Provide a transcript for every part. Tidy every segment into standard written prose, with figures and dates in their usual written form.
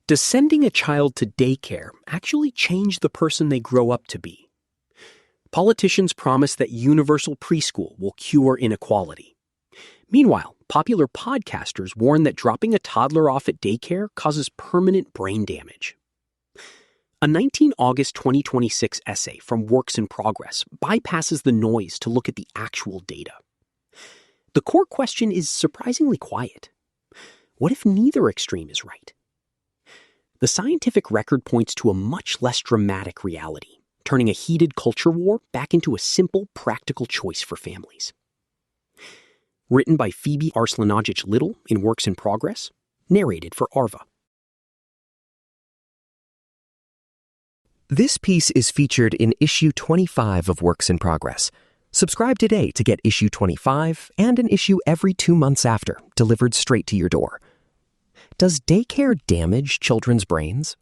Does sending a child to daycare actually change the person they grow up to be? Politicians promise that universal preschool will cure inequality. Meanwhile, popular podcasters warn that dropping a toddler off at daycare causes permanent brain damage. A 19 August 2026 essay from Works in Progress bypasses the noise to look at the actual data. The core question is surprisingly quiet. What if neither extreme is right? The scientific record points to a much less dramatic reality, turning a heated culture war back into a simple, practical choice for families. Written by Phoebe Arslanowicz-Little in Works in Progress, narrated for Arva. This piece is featured in issue 25 of Works in Progress. Subscribe today to get issue 25 and an issue every 2 months after, delivered straight to your door. Does daycare damage children's brains?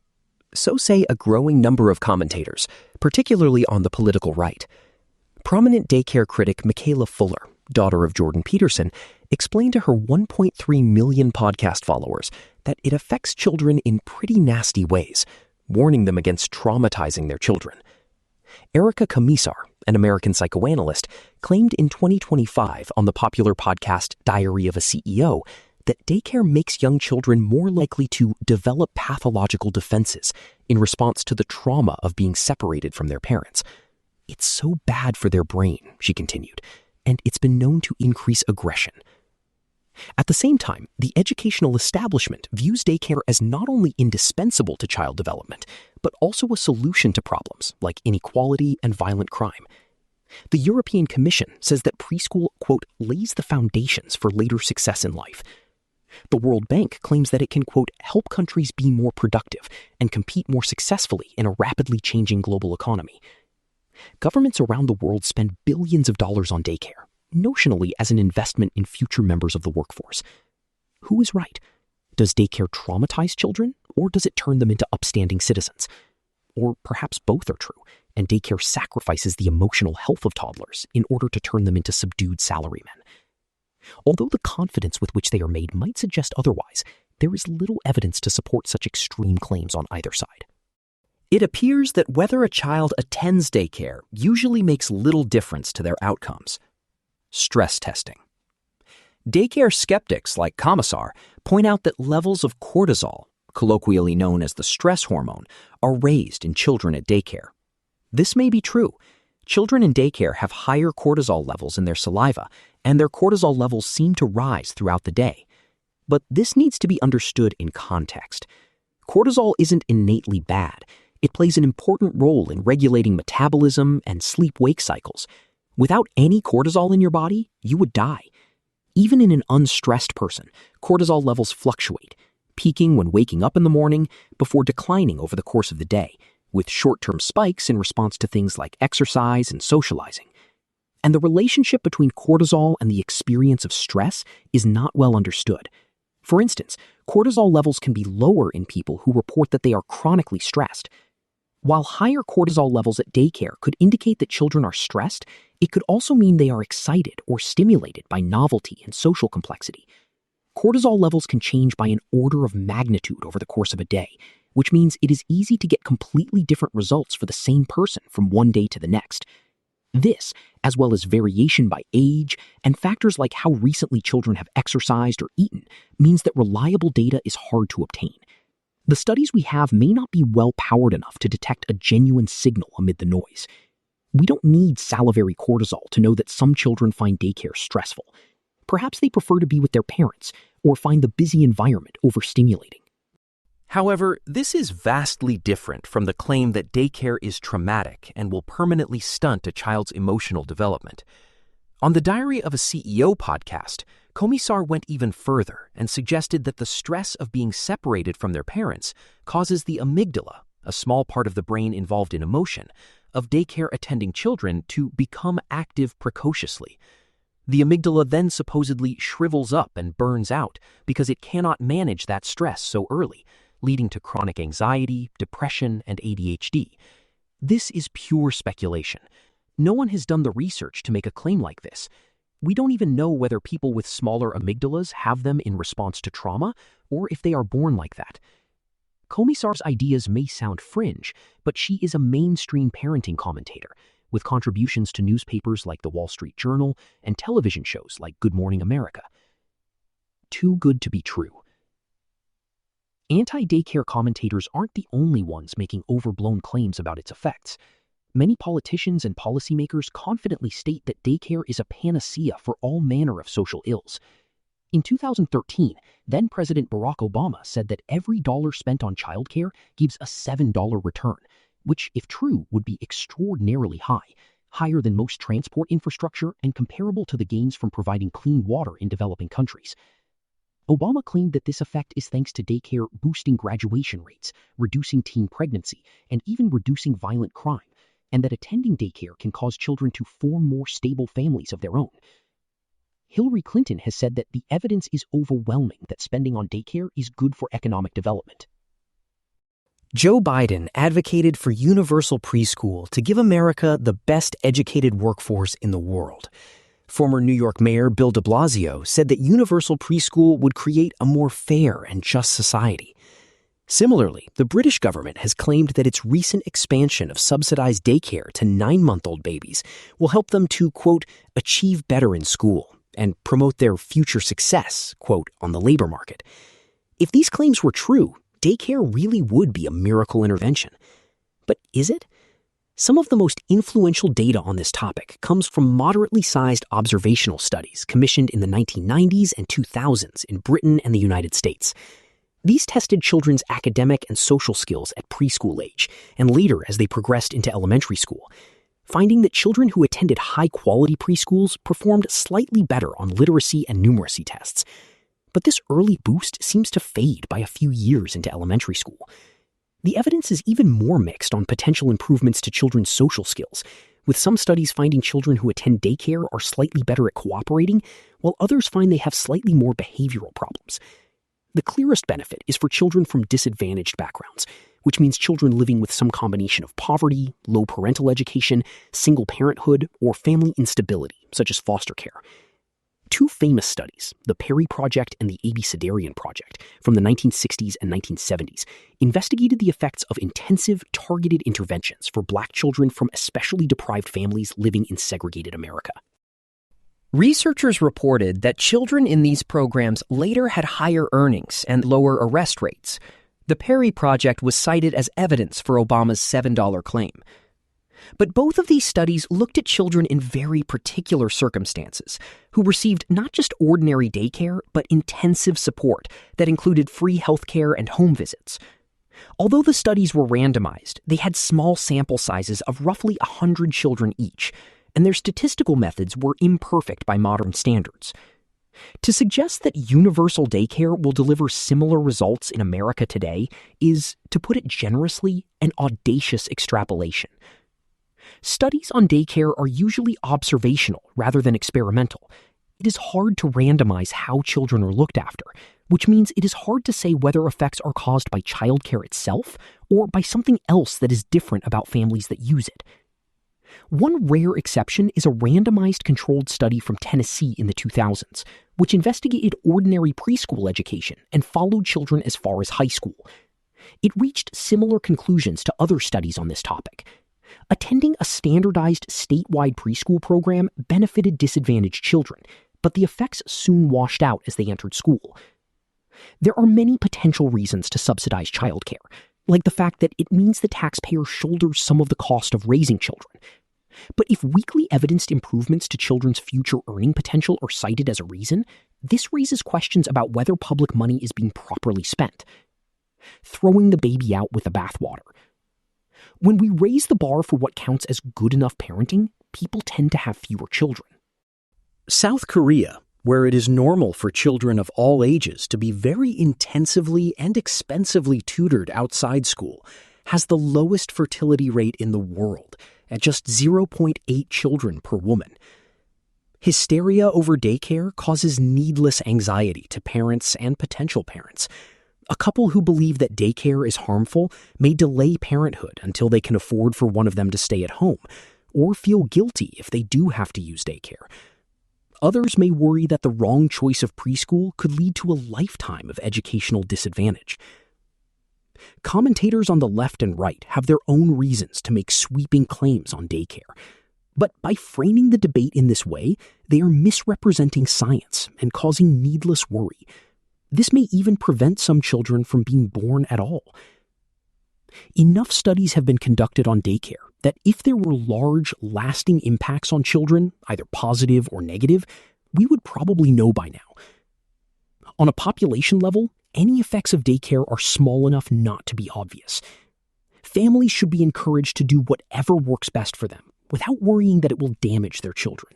So say a growing number of commentators, particularly on the political right. Prominent daycare critic Michaela Fuller, daughter of Jordan Peterson, explained to her 1.3 million podcast followers that it affects children in pretty nasty ways, warning them against traumatizing their children. Erica Komisar, an American psychoanalyst, claimed in 2025 on the popular podcast Diary of a CEO that daycare makes young children more likely to develop pathological defenses in response to the trauma of being separated from their parents. It's so bad for their brain, she continued, and it's been known to increase aggression. At the same time, the educational establishment views daycare as not only indispensable to child development, but also a solution to problems like inequality and violent crime. The European Commission says that preschool, quote, lays the foundations for later success in life. The World Bank claims that it can, quote, help countries be more productive and compete more successfully in a rapidly changing global economy. Governments around the world spend billions of dollars on daycare, notionally as an investment in future members of the workforce. Who is right? Does daycare traumatize children, or does it turn them into upstanding citizens? Or perhaps both are true, and daycare sacrifices the emotional health of toddlers in order to turn them into subdued salarymen. Although the confidence with which they are made might suggest otherwise, there is little evidence to support such extreme claims on either side. It appears that whether a child attends daycare usually makes little difference to their outcomes. Stress testing. Daycare skeptics like Komisar point out that levels of cortisol, colloquially known as the stress hormone, are raised in children at daycare. This may be true. Children in daycare have higher cortisol levels in their saliva, and their cortisol levels seem to rise throughout the day. But this needs to be understood in context. Cortisol isn't innately bad. It plays an important role in regulating metabolism and sleep-wake cycles. Without any cortisol in your body, you would die. Even in an unstressed person, cortisol levels fluctuate, peaking when waking up in the morning before declining over the course of the day, with short-term spikes in response to things like exercise and socializing. And the relationship between cortisol and the experience of stress is not well understood. For instance, cortisol levels can be lower in people who report that they are chronically stressed. While higher cortisol levels at daycare could indicate that children are stressed, it could also mean they are excited or stimulated by novelty and social complexity. Cortisol levels can change by an order of magnitude over the course of a day, which means it is easy to get completely different results for the same person from one day to the next. This, as well as variation by age and factors like how recently children have exercised or eaten, means that reliable data is hard to obtain. The studies we have may not be well-powered enough to detect a genuine signal amid the noise. We don't need salivary cortisol to know that some children find daycare stressful. Perhaps they prefer to be with their parents or find the busy environment overstimulating. However, this is vastly different from the claim that daycare is traumatic and will permanently stunt a child's emotional development. On the Diary of a CEO podcast, Komisar went even further and suggested that the stress of being separated from their parents causes the amygdala, a small part of the brain involved in emotion, of daycare-attending children to become active precociously. The amygdala then supposedly shrivels up and burns out because it cannot manage that stress so early, leading to chronic anxiety, depression, and ADHD. This is pure speculation. No one has done the research to make a claim like this. We don't even know whether people with smaller amygdalas have them in response to trauma or if they are born like that. Komisar's ideas may sound fringe, but she is a mainstream parenting commentator, with contributions to newspapers like the Wall Street Journal and television shows like Good Morning America. Too good to be true. Anti-daycare commentators aren't the only ones making overblown claims about its effects. Many politicians and policymakers confidently state that daycare is a panacea for all manner of social ills. In 2013, then-President Barack Obama said that every dollar spent on childcare gives a $7 return, which, if true, would be extraordinarily high, higher than most transport infrastructure and comparable to the gains from providing clean water in developing countries. Obama claimed that this effect is thanks to daycare boosting graduation rates, reducing teen pregnancy, and even reducing violent crime, and that attending daycare can cause children to form more stable families of their own. Hillary Clinton has said that the evidence is overwhelming that spending on daycare is good for economic development. Joe Biden advocated for universal preschool to give America the best educated workforce in the world. Former New York Mayor Bill de Blasio said that universal preschool would create a more fair and just society. Similarly, the British government has claimed that its recent expansion of subsidized daycare to 9-month-old babies will help them to, quote, achieve better in school and promote their future success, quote, on the labor market. If these claims were true, daycare really would be a miracle intervention. But is it? Some of the most influential data on this topic comes from moderately sized observational studies commissioned in the 1990s and 2000s in Britain and the United States. These tested children's academic and social skills at preschool age and later as they progressed into elementary school, finding that children who attended high-quality preschools performed slightly better on literacy and numeracy tests. But this early boost seems to fade by a few years into elementary school. The evidence is even more mixed on potential improvements to children's social skills, with some studies finding children who attend daycare are slightly better at cooperating, while others find they have slightly more behavioral problems. The clearest benefit is for children from disadvantaged backgrounds, which means children living with some combination of poverty, low parental education, single parenthood, or family instability, such as foster care. Two famous studies, the Perry Project and the Abecedarian Project, from the 1960s and 1970s, investigated the effects of intensive, targeted interventions for Black children from especially deprived families living in segregated America. Researchers reported that children in these programs later had higher earnings and lower arrest rates. The Perry Project was cited as evidence for Obama's $7 claim. But both of these studies looked at children in very particular circumstances, who received not just ordinary daycare, but intensive support that included free healthcare and home visits. Although the studies were randomized, they had small sample sizes of roughly 100 children each, and their statistical methods were imperfect by modern standards. To suggest that universal daycare will deliver similar results in America today is, to put it generously, an audacious extrapolation. Studies on daycare are usually observational rather than experimental. It is hard to randomize how children are looked after, which means it is hard to say whether effects are caused by childcare itself or by something else that is different about families that use it. One rare exception is a randomized controlled study from Tennessee in the 2000s, which investigated ordinary preschool education and followed children as far as high school. It reached similar conclusions to other studies on this topic. Attending a standardized statewide preschool program benefited disadvantaged children, but the effects soon washed out as they entered school. There are many potential reasons to subsidize childcare, like the fact that it means the taxpayer shoulders some of the cost of raising children. But if weakly evidenced improvements to children's future earning potential are cited as a reason, this raises questions about whether public money is being properly spent. Throwing the baby out with the bathwater. When we raise the bar for what counts as good enough parenting, people tend to have fewer children. South Korea, where it is normal for children of all ages to be very intensively and expensively tutored outside school, has the lowest fertility rate in the world, at just 0.8 children per woman. Hysteria over daycare causes needless anxiety to parents and potential parents. A couple who believe that daycare is harmful may delay parenthood until they can afford for one of them to stay at home, or feel guilty if they do have to use daycare. Others may worry that the wrong choice of preschool could lead to a lifetime of educational disadvantage. Commentators on the left and right have their own reasons to make sweeping claims on daycare. But by framing the debate in this way, they are misrepresenting science and causing needless worry. This may even prevent some children from being born at all. Enough studies have been conducted on daycare that if there were large, lasting impacts on children, either positive or negative, we would probably know by now. On a population level, any effects of daycare are small enough not to be obvious. Families should be encouraged to do whatever works best for them, without worrying that it will damage their children.